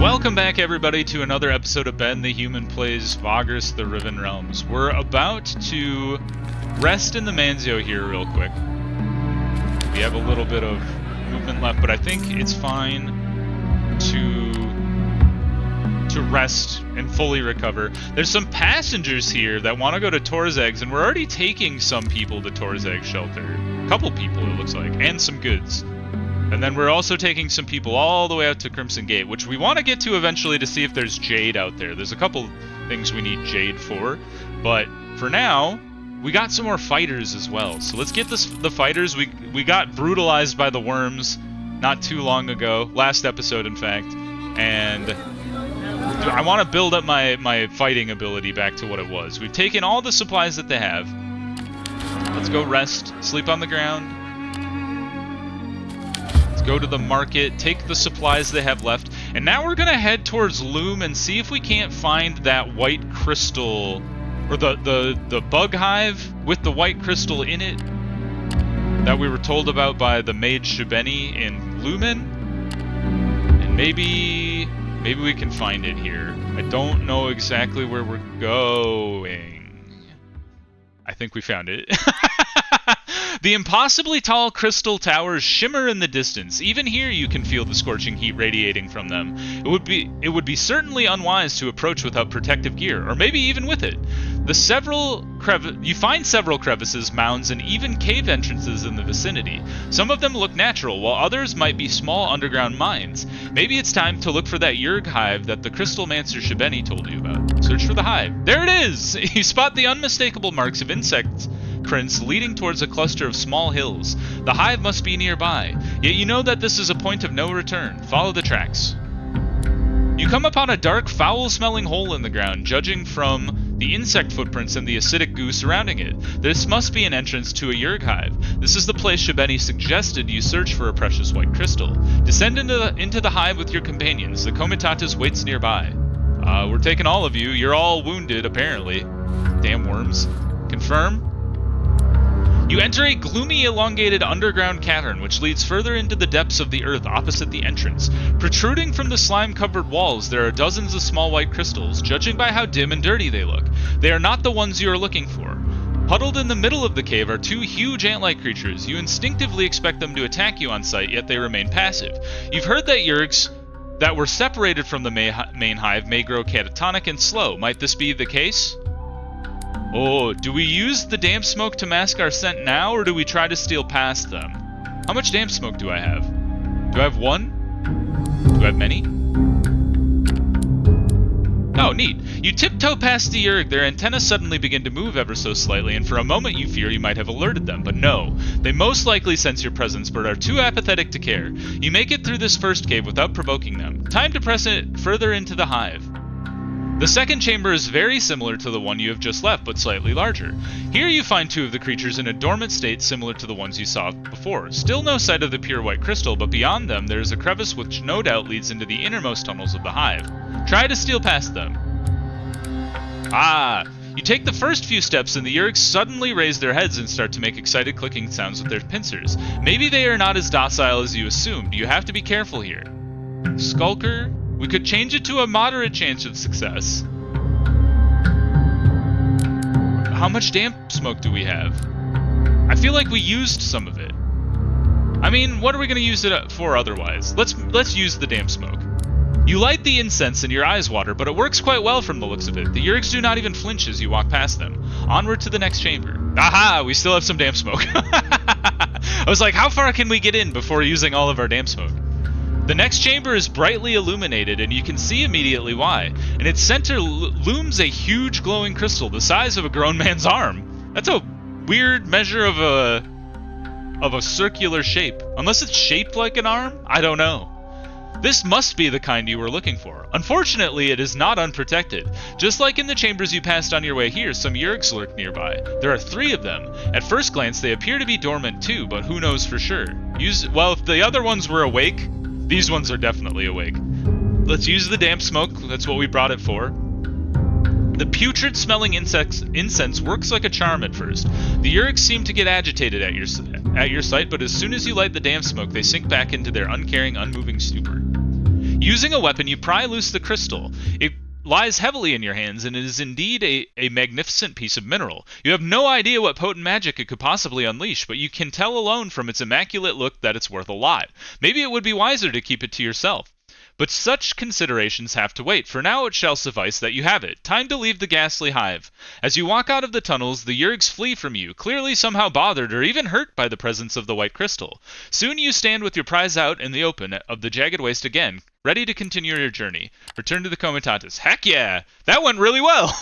Welcome back, everybody, to another episode of Ben the Human Plays Vagrus, the Riven Realms. We're about to rest in the Manzio here real quick. We have a little bit of movement left, but I think it's fine to rest and fully recover. There's some passengers here that want to go to Torzeg's, and we're already taking some people to Torzeg's shelter. A couple people, it looks like, and some goods. And then we're also taking some people all the way out to Crimson Gate, which we want to get to eventually to see if there's Jade out there. There's a couple things we need Jade for, but for now, we got some more fighters as well. So let's get the fighters. We got brutalized by the worms not too long ago, last episode in fact, and I want to build up my fighting ability back to what it was. We've taken all the supplies that they have. Let's go rest, sleep on the ground. Go to the market, take the supplies they have left, and now we're gonna head towards Loom and see if we can't find that white crystal, or the bug hive with the white crystal in it that we were told about by the mage Shebenni in Lumen. And maybe we can find it here. I don't know exactly where we're going. I think we found it. The impossibly tall crystal towers shimmer in the distance. Even here you can feel the scorching heat radiating from them. It would be certainly unwise to approach without protective gear, or maybe even with it. You find several crevices, mounds, and even cave entrances in the vicinity. Some of them look natural, while others might be small underground mines. Maybe it's time to look for that Yurg hive that the crystal mancer Shebenni told you about. Search for the hive. There it is! You spot the unmistakable marks of insects prints leading towards a cluster of small hills. The hive must be nearby, yet you know that this is a point of no return. Follow the tracks. You come upon a dark, foul-smelling hole in the ground, judging from the insect footprints and the acidic goo surrounding it. This must be an entrance to a Yurg hive. This is the place Shebenni suggested you search for a precious white crystal. Descend into the hive with your companions. The Comitatus waits nearby. We're taking all of you. You're all wounded, apparently. Damn worms. Confirm? You enter a gloomy, elongated underground cavern which leads further into the depths of the earth opposite the entrance. Protruding from the slime-covered walls, there are dozens of small white crystals, judging by how dim and dirty they look. They are not the ones you are looking for. Huddled in the middle of the cave are two huge ant-like creatures. You instinctively expect them to attack you on sight, yet they remain passive. You've heard that Yurgs that were separated from the main hive may grow catatonic and slow. Might this be the case? Oh, do we use the damp smoke to mask our scent now, or do we try to steal past them? How much damp smoke do I have? Do I have one? Do I have many? Oh, neat. You tiptoe past the Yurg. Their antennae suddenly begin to move ever so slightly, and for a moment you fear you might have alerted them. But no, they most likely sense your presence, but are too apathetic to care. You make it through this first cave without provoking them. Time to press it further into the hive. The second chamber is very similar to the one you have just left, but slightly larger. Here you find two of the creatures in a dormant state similar to the ones you saw before. Still no sight of the pure white crystal, but beyond them there is a crevice which no doubt leads into the innermost tunnels of the hive. Try to steal past them. You take the first few steps and the Yurgs suddenly raise their heads and start to make excited clicking sounds with their pincers. Maybe they are not as docile as you assumed. You have to be careful here. Skulker? We could change it to a moderate chance of success. How much damp smoke do we have? I feel like we used some of it. I mean, what are we going to use it for otherwise? Let's use the damp smoke. You light the incense and your eyes water, but it works quite well from the looks of it. The Yurgs do not even flinch as you walk past them. Onward to the next chamber. Aha! We still have some damp smoke. I was like, how far can we get in before using all of our damp smoke? The next chamber is brightly illuminated, and you can see immediately why. In its center looms a huge glowing crystal the size of a grown man's arm. That's a weird measure of a circular shape. Unless it's shaped like an arm? I don't know. This must be the kind you were looking for. Unfortunately, it is not unprotected. Just like in the chambers you passed on your way here, some Yurgs lurk nearby. There are 3 of them. At first glance, they appear to be dormant too, but who knows for sure. Well, if the other ones were awake, these ones are definitely awake. Let's use the damp smoke. That's what we brought it for. The putrid-smelling incense works like a charm at first. The Yurgs seem to get agitated at your sight, but as soon as you light the damp smoke, they sink back into their uncaring, unmoving stupor. Using a weapon, you pry loose the crystal. It lies heavily in your hands and is indeed a magnificent piece of mineral. You have no idea what potent magic it could possibly unleash, but you can tell alone from its immaculate look that it's worth a lot. Maybe it would be wiser to keep it to yourself. But such considerations have to wait. For now it shall suffice that you have it. Time to leave the ghastly hive. As you walk out of the tunnels, the Yergs flee from you, clearly somehow bothered or even hurt by the presence of the white crystal. Soon you stand with your prize out in the open of the jagged waste again, ready to continue your journey. Return to the Comitatus. Heck yeah! That went really well!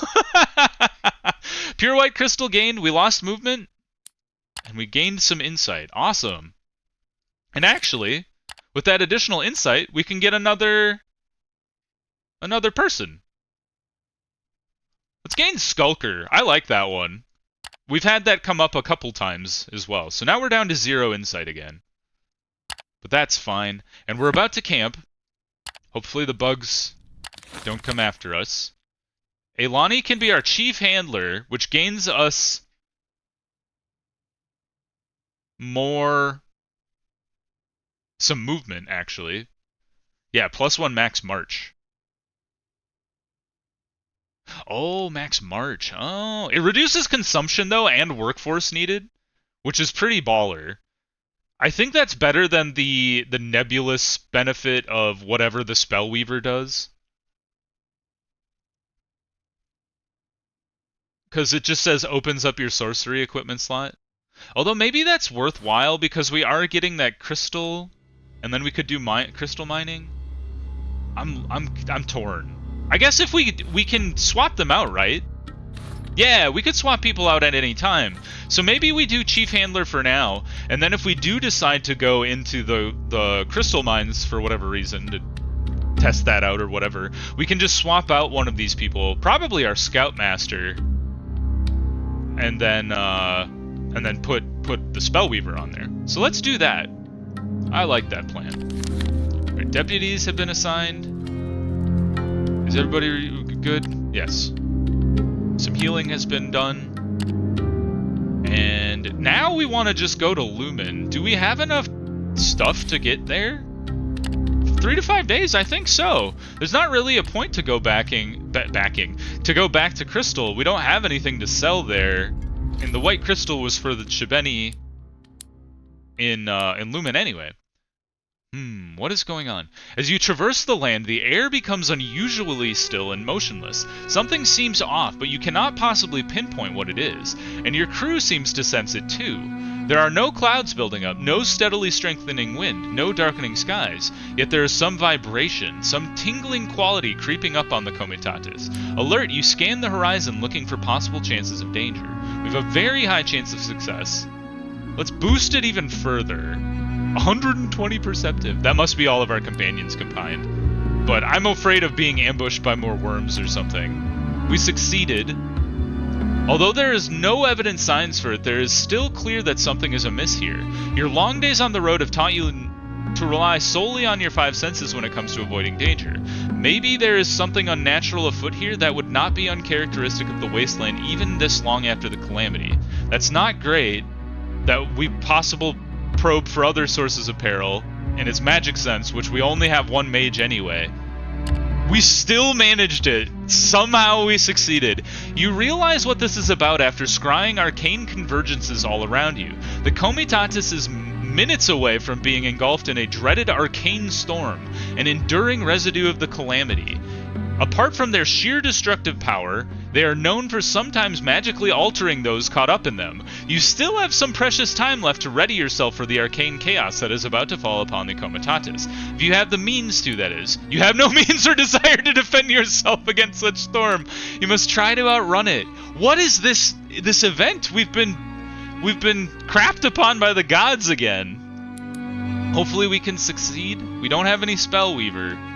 Pure white crystal gained, we lost movement, and we gained some insight. Awesome. And actually, with that additional insight, we can get another person. Let's gain Skulker. I like that one. We've had that come up a couple times as well. So now we're down to 0 insight again. But that's fine. And we're about to camp. Hopefully the bugs don't come after us. Eilani can be our chief handler, which gains us some movement, actually. Yeah, +1 max march. Oh, max march. Oh, it reduces consumption, though, and workforce needed, which is pretty baller. I think that's better than the nebulous benefit of whatever the Spellweaver does. Because it just says opens up your sorcery equipment slot. Although maybe that's worthwhile because we are getting that crystal, and then we could do crystal mining. I'm torn. I guess if we can swap them out, right? Yeah, we could swap people out at any time. So maybe we do Chief Handler for now, and then if we do decide to go into the crystal mines for whatever reason to test that out or whatever, we can just swap out one of these people, probably our Scoutmaster, and then put the Spellweaver on there. So let's do that. I like that plan. Our deputies have been assigned. Is everybody good? Yes. Some healing has been done. And now we want to just go to Lumen. Do we have enough stuff to get there? 3 to 5 days? I think so. There's not really a point to go to go back to Crystal. We don't have anything to sell there. And the white crystal was for the Shebenni in Lumen anyway. What is going on? As you traverse the land, the air becomes unusually still and motionless. Something seems off, but you cannot possibly pinpoint what it is, and your crew seems to sense it too. There are no clouds building up, no steadily strengthening wind, no darkening skies, yet there is some vibration, some tingling quality creeping up on the Comitatus. Alert, you scan the horizon looking for possible chances of danger. We have a very high chance of success. Let's boost it even further. 120 perceptive. That must be all of our companions combined. But I'm afraid of being ambushed by more worms or something. We succeeded. Although there is no evident signs for it, there is still clear that something is amiss here. Your long days on the road have taught you to rely solely on your 5 senses when it comes to avoiding danger. Maybe there is something unnatural afoot here that would not be uncharacteristic of the wasteland even this long after the calamity. That's not great. That we possible probe for other sources of peril, and its magic sense, which we only have 1 mage anyway. We still managed it. Somehow we succeeded. You realize what this is about after scrying arcane convergences all around you. The Comitatus is minutes away from being engulfed in a dreaded arcane storm, an enduring residue of the calamity. Apart from their sheer destructive power, they are known for sometimes magically altering those caught up in them. You still have some precious time left to ready yourself for the arcane chaos that is about to fall upon the Comitatus. If you have the means to, that is. You have no means or desire to defend yourself against such storm. You must try to outrun it. What is this event? We've been crapped upon by the gods again. Hopefully we can succeed. We don't have any Spellweaver.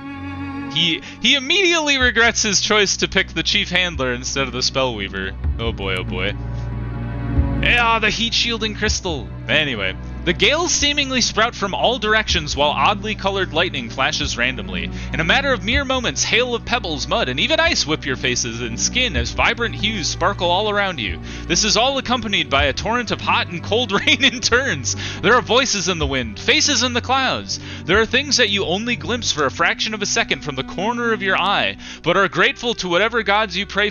He immediately regrets his choice to pick the Chief Handler instead of the Spellweaver. Oh boy, oh boy. Yeah, the heat shielding crystal. Anyway, The gales seemingly sprout from all directions while oddly colored lightning flashes randomly. In a matter of mere moments, hail of pebbles, mud, and even ice whip your faces and skin as vibrant hues sparkle all around you. This is all accompanied by a torrent of hot and cold rain in turns. There are voices in the wind, faces in the clouds. There are things that you only glimpse for a fraction of a second from the corner of your eye, but are grateful to whatever gods you pray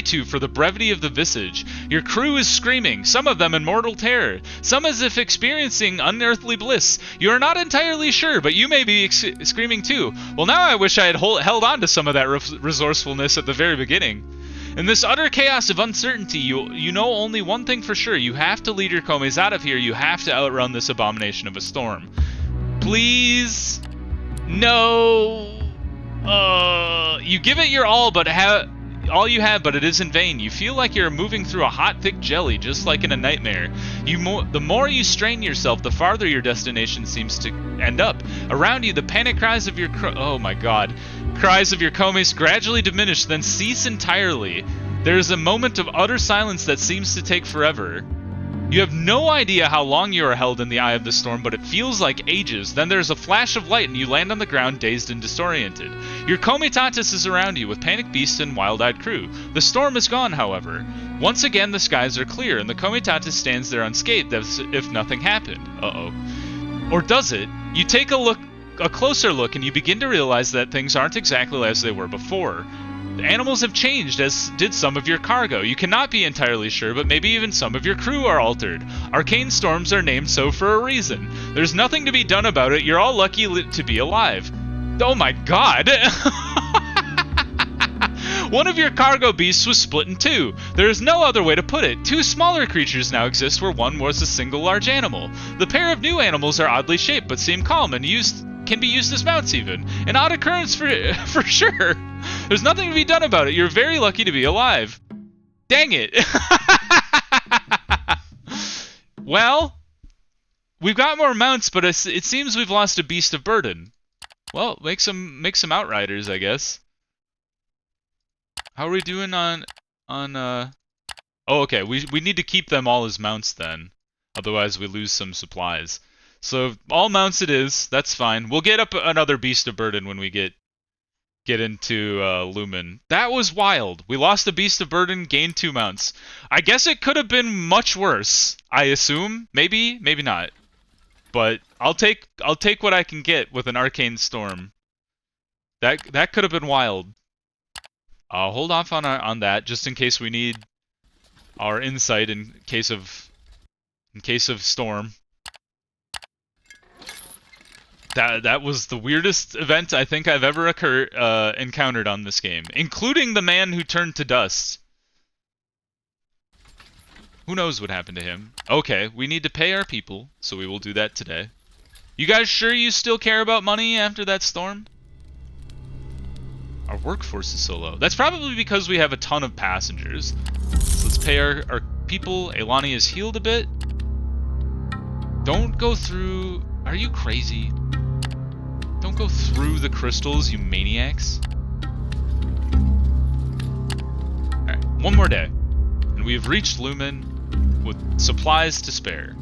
to for the brevity of the visage. Your crew is screaming, some of them in mortal terror, some as if experiencing unearthly bliss. You are not entirely sure, but you may be screaming too. Well, now I wish I had held on to some of that resourcefulness at the very beginning. In this utter chaos of uncertainty, you know only one thing for sure. You have to lead your Komes out of here. You have to outrun this abomination of a storm. Please? No. You give it your all, but all you have, but it is in vain. You feel like you're moving through a hot, thick jelly, just like in a nightmare. The more you strain yourself, the farther your destination seems to end up. Around you, the panic cries of your cries of your Komes gradually diminish, then cease entirely. There is a moment of utter silence that seems to take forever. You have no idea how long you are held in the eye of the storm, but it feels like ages. Then there's a flash of light and you land on the ground, dazed and disoriented. Your Comitatus is around you with panicked beasts and wild-eyed crew. The storm is gone, however. Once again, the skies are clear, and the Comitatus stands there unscathed as if nothing happened. Uh-oh. Or does it? You take a closer look, and you begin to realize that things aren't exactly as they were before. The animals have changed, as did some of your cargo. You cannot be entirely sure, but maybe even some of your crew are altered. Arcane storms are named so for a reason. There's nothing to be done about it. You're all lucky to be alive. Oh my god! One of your cargo beasts was split in two. There is no other way to put it. Two smaller creatures now exist where one was a single large animal. The pair of new animals are oddly shaped, but seem calm and can be used as mounts even. An odd occurrence for sure. There's nothing to be done about it. You're very lucky to be alive. Dang it. Well, we've got more mounts, but it seems we've lost a beast of burden. Well, make some outriders, I guess. How are we doing on Oh, okay. We need to keep them all as mounts then. Otherwise we lose some supplies. So all mounts it is. That's fine. We'll get up another beast of burden when we get into Lumen. That was wild. We lost a beast of burden, gained 2 mounts. I guess it could have been much worse. I assume. Maybe not. But I'll take what I can get with an arcane storm. That could have been wild. I'll hold off on that just in case we need our insight in case of storm. That was the weirdest event I think I've ever encountered on this game, including the man who turned to dust. Who knows what happened to him? Okay, we need to pay our people, so we will do that today. You guys sure you still care about money after that storm? Our workforce is so low. That's probably because we have a ton of passengers. So let's pay our people. Elani is healed a bit. Don't go through... Are you crazy? Don't go through the crystals, you maniacs. Alright, one more day. And we have reached Lumen with supplies to spare.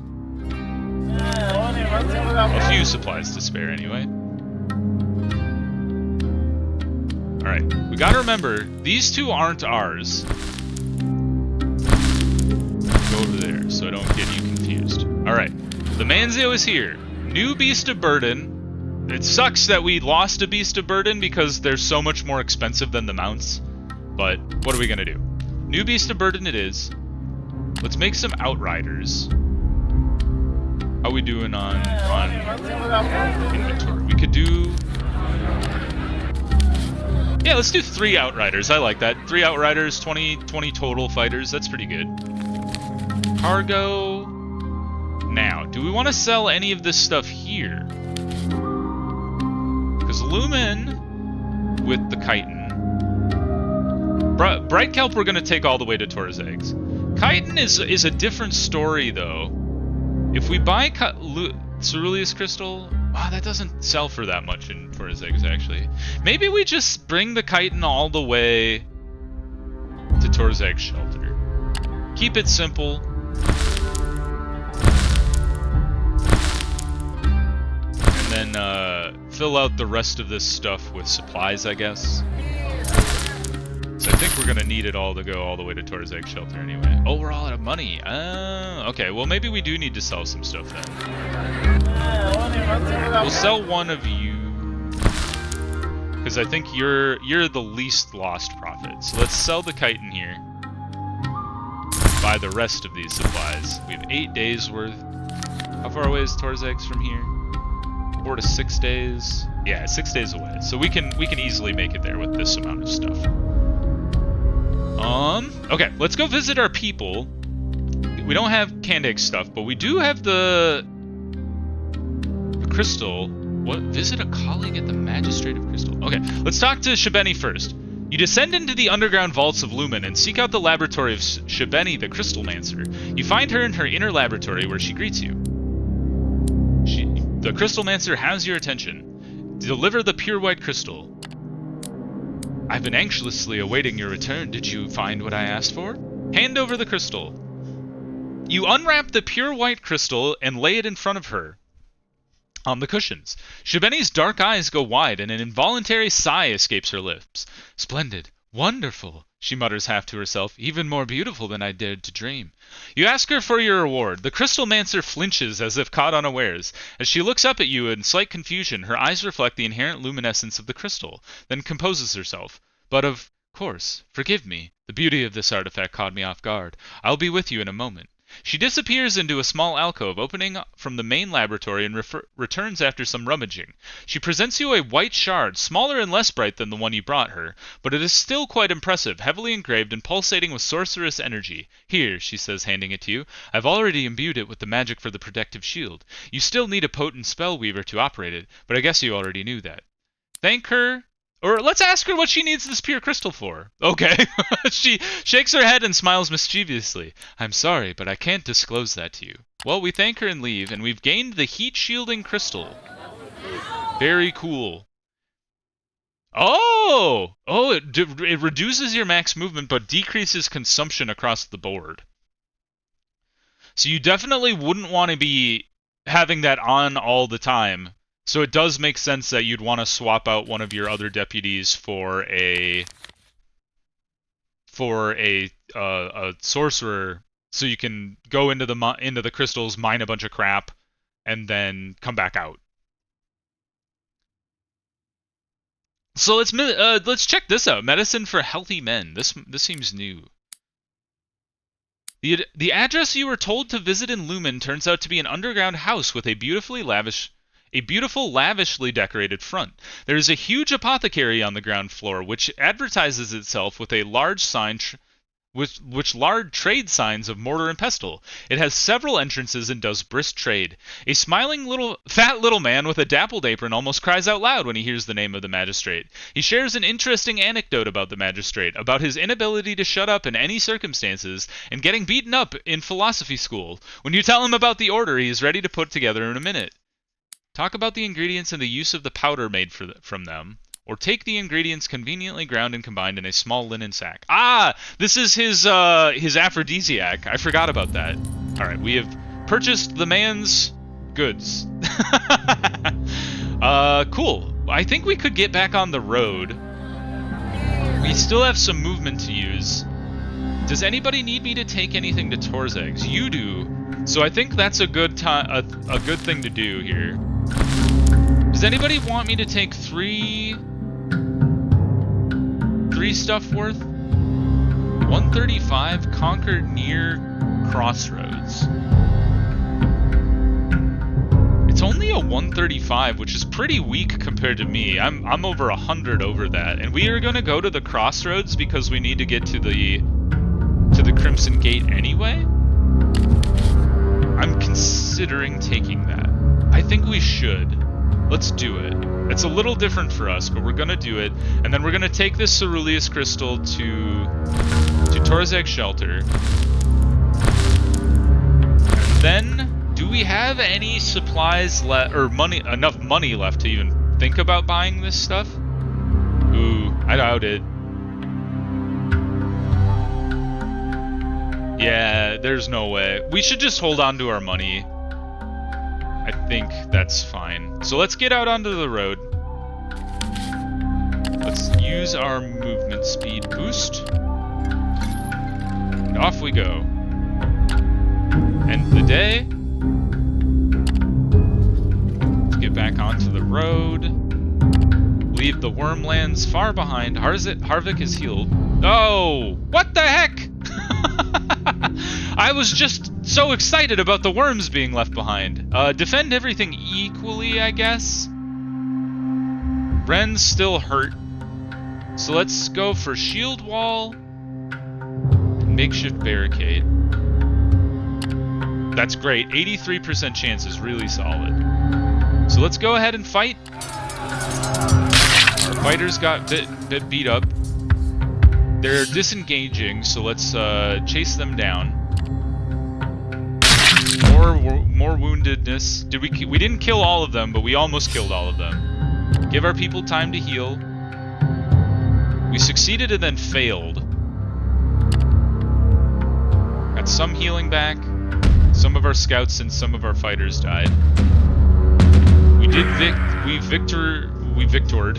A few supplies to spare, anyway. Alright, we gotta remember, these two aren't ours. Go over there, so I don't get you confused. Alright, the Manzio is here. New beast of burden. It sucks that we lost a beast of burden because they're so much more expensive than the mounts. But what are we gonna do? New beast of burden it is. Let's make some outriders. How are we doing on inventory? We could do... Yeah, let's do 3 outriders. I like that. 3 outriders, 20 total fighters. That's pretty good. Cargo. Now, do we want to sell any of this stuff here? Because Lumen with the chitin. Bright Kelp we're going to take all the way to Tor's Eggs. Chitin is a different story, though. If we buy Ceruleus Crystal... Wow, that doesn't sell for that much in Tor's Eggs, actually. Maybe we just bring the chitin all the way to Tor's Egg Shelter. Keep it simple. then fill out the rest of this stuff with supplies, I guess. So I think we're gonna need it all to go all the way to Torzag Shelter anyway. Oh, we're all out of money. Okay, well maybe we do need to sell some stuff then. We'll sell one of you, because I think you're the least lost profit. So let's sell the chitin here. Buy the rest of these supplies. We have 8 days worth. How far away is Torzag's from here? 4 to 6 days. Yeah, 6 days away. So we can easily make it there with this amount of stuff. Okay, let's go visit our people. We don't have Candix stuff, but we do have the crystal. What? Visit a colleague at the Magistrate of Crystal. Okay, let's talk to Shebenni first. You descend into the underground vaults of Lumen and seek out the laboratory of Shebenni the Crystalmancer. You find her in her inner laboratory where she greets you. The Crystalmancer has your attention. Deliver the pure white crystal. I've been anxiously awaiting your return. Did you find what I asked for? Hand over the crystal. You unwrap the pure white crystal and lay it in front of her on the cushions. Shebenni's dark eyes go wide and an involuntary sigh escapes her lips. Splendid. Wonderful, she mutters half to herself. Even more beautiful than I dared to dream. You ask her for your reward. The Crystalmancer flinches as if caught unawares. As she looks up at you in slight confusion, her eyes reflect the inherent luminescence of the crystal, then composes herself. But of course, forgive me. The beauty of this artifact caught me off guard. I'll be with you in a moment. She disappears into a small alcove opening from the main laboratory and returns after some rummaging. She presents you a white shard, smaller and less bright than the one you brought her, but it is still quite impressive, heavily engraved and pulsating with sorcerous energy. Here, she says, handing it to you. I've already imbued it with the magic for the protective shield. You still need a potent spell weaver to operate it, but I guess you already knew that. Thank her. Or let's ask her what she needs this pure crystal for. Okay. She shakes her head and smiles mischievously. I'm sorry, but I can't disclose that to you. Well, we thank her and leave, and we've gained the heat-shielding crystal. Very cool. Oh! Oh, it reduces your max movement, but decreases consumption across the board. So you definitely wouldn't want to be having that on all the time. So it does make sense that you'd want to swap out one of your other deputies for a sorcerer, so you can go into the crystals, mine a bunch of crap, and then come back out. So let's check this out. Medicine for healthy men. This seems new. The address you were told to visit in Lumen turns out to be an underground house with a beautiful, lavishly decorated front. There is a huge apothecary on the ground floor, which advertises itself with a large sign, which large trade signs of mortar and pestle. It has several entrances and does brisk trade. A smiling fat little man with a dappled apron almost cries out loud when he hears the name of the magistrate. He shares an interesting anecdote about the magistrate, about his inability to shut up in any circumstances, and getting beaten up in philosophy school. When you tell him about the order, he is ready to put together in a minute. Talk about the ingredients and the use of the powder made from them, or take the ingredients conveniently ground and combined in a small linen sack. Ah, this is his aphrodisiac. I forgot about that. All right, we have purchased the man's goods. Cool. I think we could get back on the road. We still have some movement to use. Does anybody need me to take anything to Torzag's? You do. So I think that's a good thing to do here. Does anybody want me to take three stuff worth? 135 conquered near crossroads. It's only a 135, which is pretty weak compared to me. I'm over 100 over that, and we are gonna go to the crossroads because we need to get to the Crimson Gate anyway. I'm considering taking that. I think we should. Let's do it. It's a little different for us, but we're gonna do it. And then we're gonna take this ceruleus crystal to Torzag Shelter. And then, do we have any supplies left, or enough money left to even think about buying this stuff? Ooh, I doubt it. Yeah, there's no way. We should just hold on to our money. I think that's fine. So let's get out onto the road. Let's use our movement speed boost. And off we go. End the day. Let's get back onto the road. Leave the Wormlands far behind. Harvick is healed. Oh! What the heck? I was just so excited about the worms being left behind. Defend everything equally, I guess. Ren's still hurt. So let's go for shield wall. Makeshift barricade. That's great. 83% chance is really solid. So let's go ahead and fight. Our fighters got bit beat up. They're disengaging, so let's chase them down. More woundedness. We didn't kill all of them, but we almost killed all of them. Give our people time to heal. We succeeded and then failed. Got some healing back. Some of our scouts and some of our fighters died. We victored.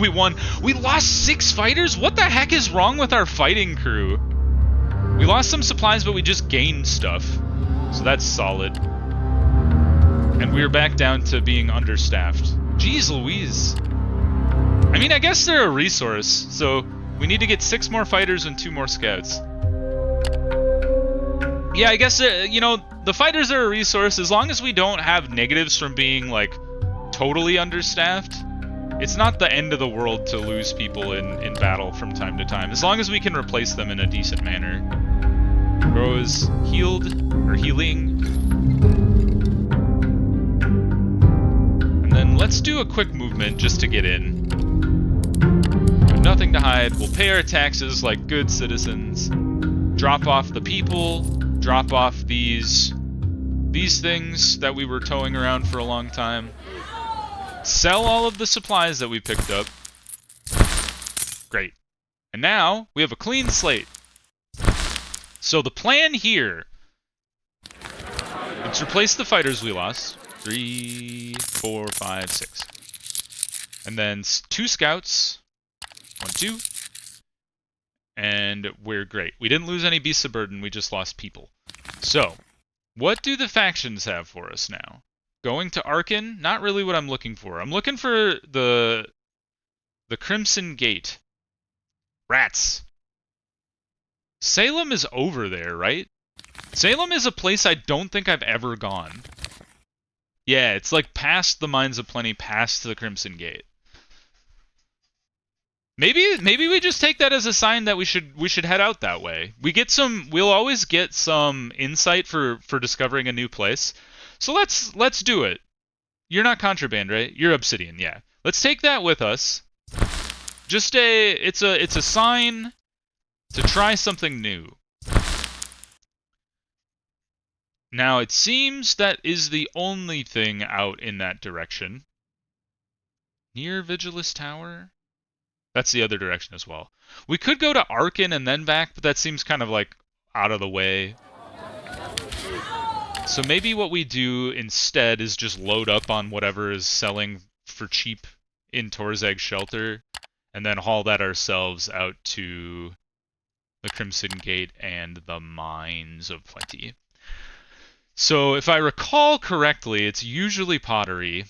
We won. We lost 6 fighters? What the heck is wrong with our fighting crew? We lost some supplies, but we just gained stuff. So that's solid. And we're back down to being understaffed. Jeez Louise. I mean, I guess they're a resource, so we need to get 6 more fighters and 2 more scouts. Yeah, I guess, the fighters are a resource. As long as we don't have negatives from being, like, totally understaffed, it's not the end of the world to lose people in battle from time to time, as long as we can replace them in a decent manner. Rose healed, or healing. And then let's do a quick movement just to get in. Nothing to hide. We'll pay our taxes like good citizens. Drop off the people. Drop off these things that we were towing around for a long time. Sell all of the supplies that we picked up. Great. And now we have a clean slate. So the plan here, let's replace the fighters we lost. 3, 4, 5, 6. And then 2 scouts. 1, 2. And we're great. We didn't lose any beasts of burden, we just lost people. So, what do the factions have for us now? Going to Arcane? Not really what I'm looking for. I'm looking for the Crimson Gate. Rats. Salem is over there, right? Salem is a place I don't think I've ever gone. Yeah, it's like past the Mines of Plenty, past the Crimson Gate. Maybe we just take that as a sign that we should head out that way. We'll always get some insight for discovering a new place. So let's do it. You're not contraband, right? You're obsidian, yeah. Let's take that with us. Just it's a sign to try something new. Now it seems that is the only thing out in that direction. Near Vigilus Tower? That's the other direction as well. We could go to Arcane and then back, but that seems kind of like out of the way. So maybe what we do instead is just load up on whatever is selling for cheap in Torzag's shelter, and then haul that ourselves out to the Crimson Gate and the Mines of Plenty. So if I recall correctly, it's usually pottery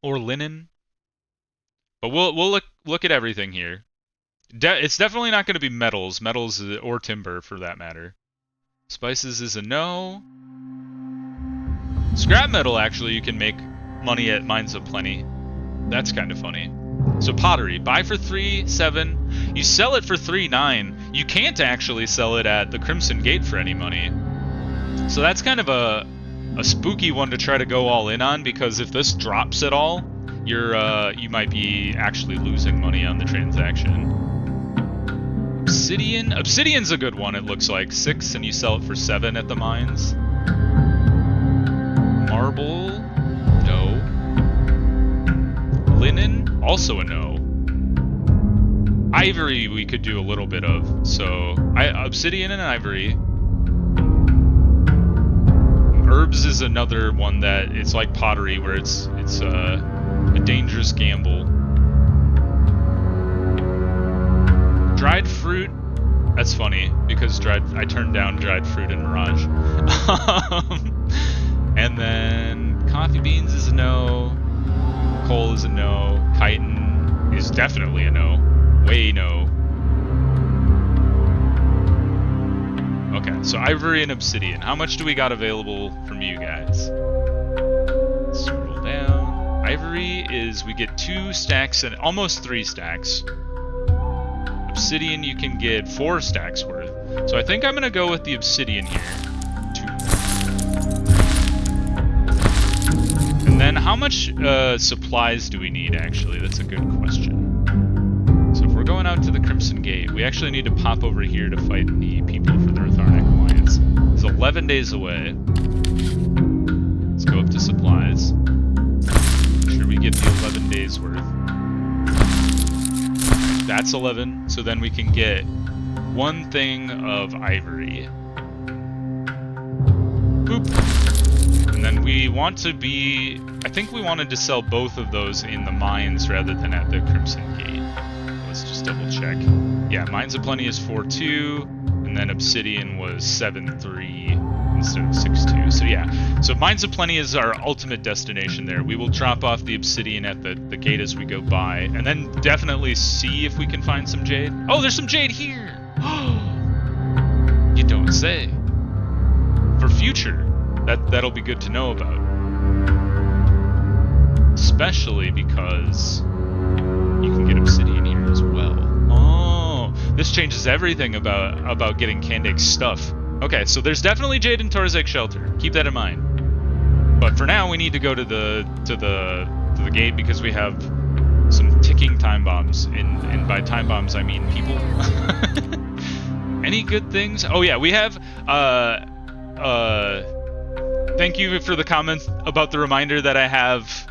or linen. But we'll look at everything here. It's definitely not going to be metals or timber for that matter. Spices is a no. Scrap metal, actually, you can make money at Mines of Plenty. That's kind of funny. So pottery, buy for 3, 7. You sell it for 3, 9. You can't actually sell it at the Crimson Gate for any money. So that's kind of a spooky one to try to go all in on, because if this drops at all, you might be actually losing money on the transaction. Obsidian? Obsidian's a good one, it looks like. 6, and you sell it for 7 at the mines. Marble? No. Linen? Also a no. Ivory we could do a little bit of. So, obsidian and ivory. Herbs is another one that it's like pottery, where it's a dangerous gamble. Dried fruit. That's funny because I turned down dried fruit in Mirage. And then coffee beans is a no. Coal is a no. Chitin is definitely a no. Way no. Okay, so ivory and obsidian. How much do we got available from you guys? Scroll down. Ivory is, we get 2 stacks and almost 3 stacks. Obsidian you can get 4 stacks worth. So I think I'm gonna go with the obsidian here. 2. And then how much supplies do we need actually? That's a good question. So if we're going out to the Crimson Gate, we actually need to pop over here to fight the people for the Ratharnic Alliance. It's 11 days away. Let's go up to supplies. Make sure we get the 11 days worth. That's 11, so then we can get 1 thing of ivory. Boop. And then we want to be... I think we wanted to sell both of those in the mines rather than at the Crimson Gate. Let's just double check. Yeah, Mines of Plenty is 4.2, and then Obsidian was 7.3 instead of 6.2. So yeah, so Mines of Plenty is our ultimate destination there. We will drop off the Obsidian at the gate as we go by, and then definitely see if we can find some jade. Oh, there's some jade here! You don't say. For future, that'll be good to know about. Especially because you can get obsidian here as well. Oh, this changes everything about getting Kandake's stuff. Okay, so there's definitely jade in Torzek Shelter. Keep that in mind. But for now, we need to go to the gate because we have some ticking time bombs. And by time bombs, I mean people. Any good things? Oh yeah, we have. Thank you for the comments about the reminder that I have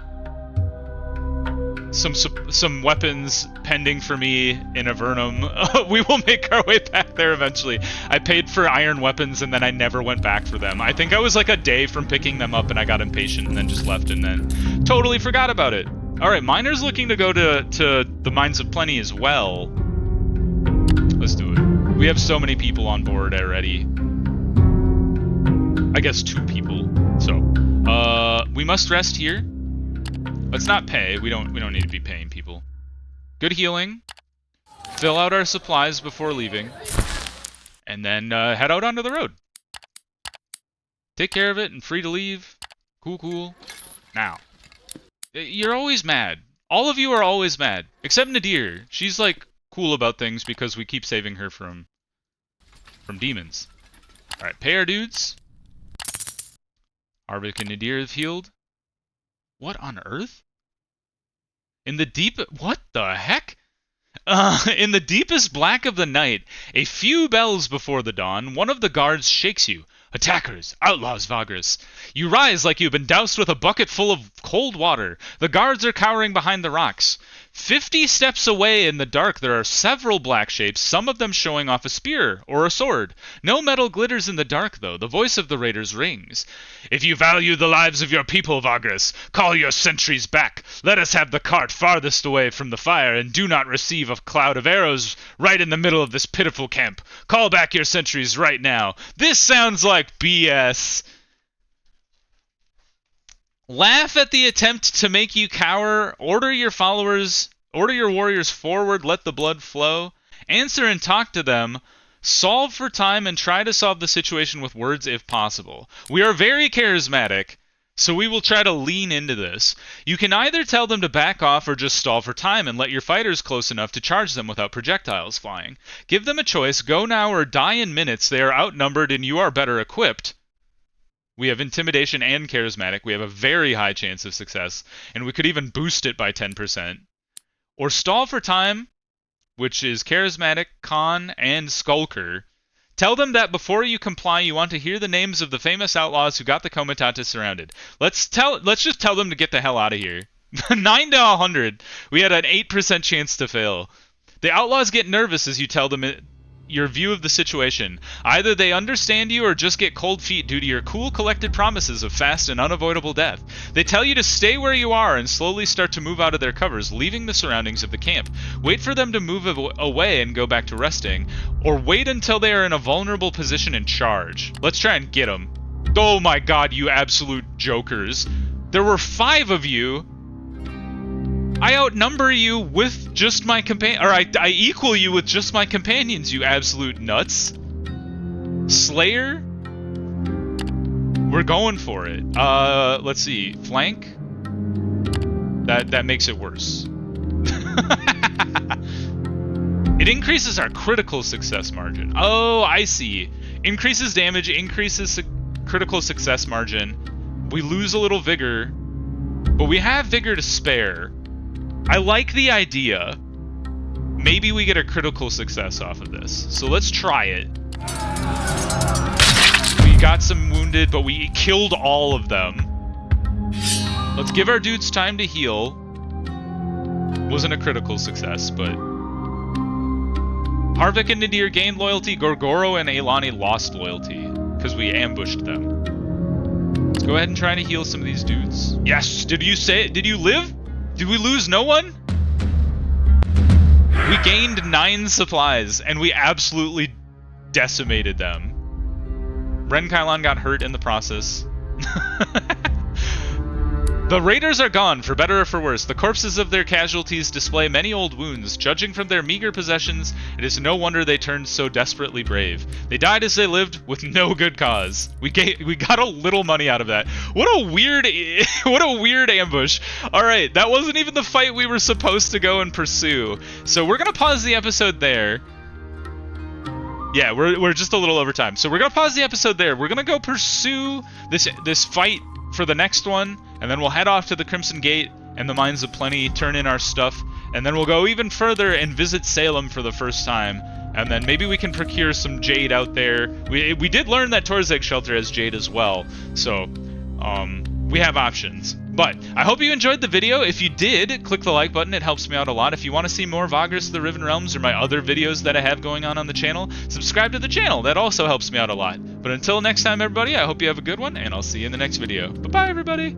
some weapons pending for me in Avernum. We will make our way back there eventually. I paid for iron weapons and then I never went back for them. I think I was like a day from picking them up and I got impatient and then just left and then totally forgot about it. Alright, Miner's looking to go to the Mines of Plenty as well. Let's do it. We have so many people on board already. I guess 2 people. So, we must rest here. Let's not pay. We don't need to be paying people. Good healing. Fill out our supplies before leaving. And then head out onto the road. Take care of it and free to leave. Cool. Now, you're always mad. All of you are always mad. Except Nadir. She's like cool about things because we keep saving her from demons. Alright, pay our dudes. Arvik and Nadir have healed. What on earth? In the deep... What the heck? In the deepest black of the night, a few bells before the dawn, one of the guards shakes you. Attackers! Outlaws, Vagrus! You rise like you've been doused with a bucket full of cold water. The guards are cowering behind the rocks. 50 steps away in the dark there are several black shapes, some of them showing off a spear or a sword. No metal glitters in the dark, though. The voice of the raiders rings. If you value the lives of your people, Vagrus, call your sentries back. Let us have the cart farthest away from the fire, and do not receive a cloud of arrows right in the middle of this pitiful camp. Call back your sentries right now. This sounds like BS. Laugh at the attempt to make you cower. Order your warriors forward, let the blood flow. Answer and talk to them. Solve for time and try to solve the situation with words if possible. We are very charismatic, so we will try to lean into this. You can either tell them to back off or just stall for time and let your fighters close enough to charge them without projectiles flying. Give them a choice, go now or die in minutes. They are outnumbered and you are better equipped. We have intimidation and charismatic. We have a very high chance of success, and we could even boost it by 10%. Or stall for time, which is charismatic, con, and skulker. Tell them that before you comply, you want to hear the names of the famous outlaws who got the Comitatus surrounded. Let's just tell them to get the hell out of here. 9 to 100. We had an 8% chance to fail. The outlaws get nervous as you tell them your view of the situation. Either they understand you or just get cold feet due to your cool, collected promises of fast and unavoidable death. They tell you to stay where you are and slowly start to move out of their covers, leaving the surroundings of the camp. Wait for them to move away and go back to resting, or wait until they are in a vulnerable position and charge. Let's try and get them. Oh my god, you absolute jokers. There were 5 of you. I outnumber you with just my I equal you with just my companions, you absolute nuts. Slayer? We're going for it. Let's see. Flank? That makes it worse. It increases our critical success margin. Oh, I see. Increases damage, increases critical success margin. We lose a little vigor, but we have vigor to spare. I like the idea. Maybe we get a critical success off of this. So let's try it. We got some wounded, but we killed all of them. Let's give our dudes time to heal. Wasn't a critical success, but... Harvick and Nadir gained loyalty. Gorgoro and Aelani lost loyalty because we ambushed them. Let's go ahead and try to heal some of these dudes. Yes! Did you live? Did we lose no one? We gained 9 supplies, and we absolutely decimated them. Ren Kylon got hurt in the process. The raiders are gone, for better or for worse. The corpses of their casualties display many old wounds. Judging from their meager possessions, it is no wonder they turned so desperately brave. They died as they lived, with no good cause. We got a little money out of that. What a weird ambush. Alright, that wasn't even the fight we were supposed to go and pursue. So we're gonna pause the episode there. Yeah, we're just a little over time. So we're gonna pause the episode there. We're gonna go pursue this fight for the next one, and then we'll head off to the Crimson Gate and the Mines of Plenty, turn in our stuff, and then we'll go even further and visit Salem for the first time, and then maybe we can procure some jade out there. We did learn that Torzek Shelter has jade as well, so we have options. But I hope you enjoyed the video. If you did, click the like button. It helps me out a lot. If you want to see more Vagrus the Riven Realms or my other videos that I have going on the channel, subscribe to the channel. That also helps me out a lot. But until next time, everybody, I hope you have a good one, and I'll see you in the next video. Bye-bye, everybody.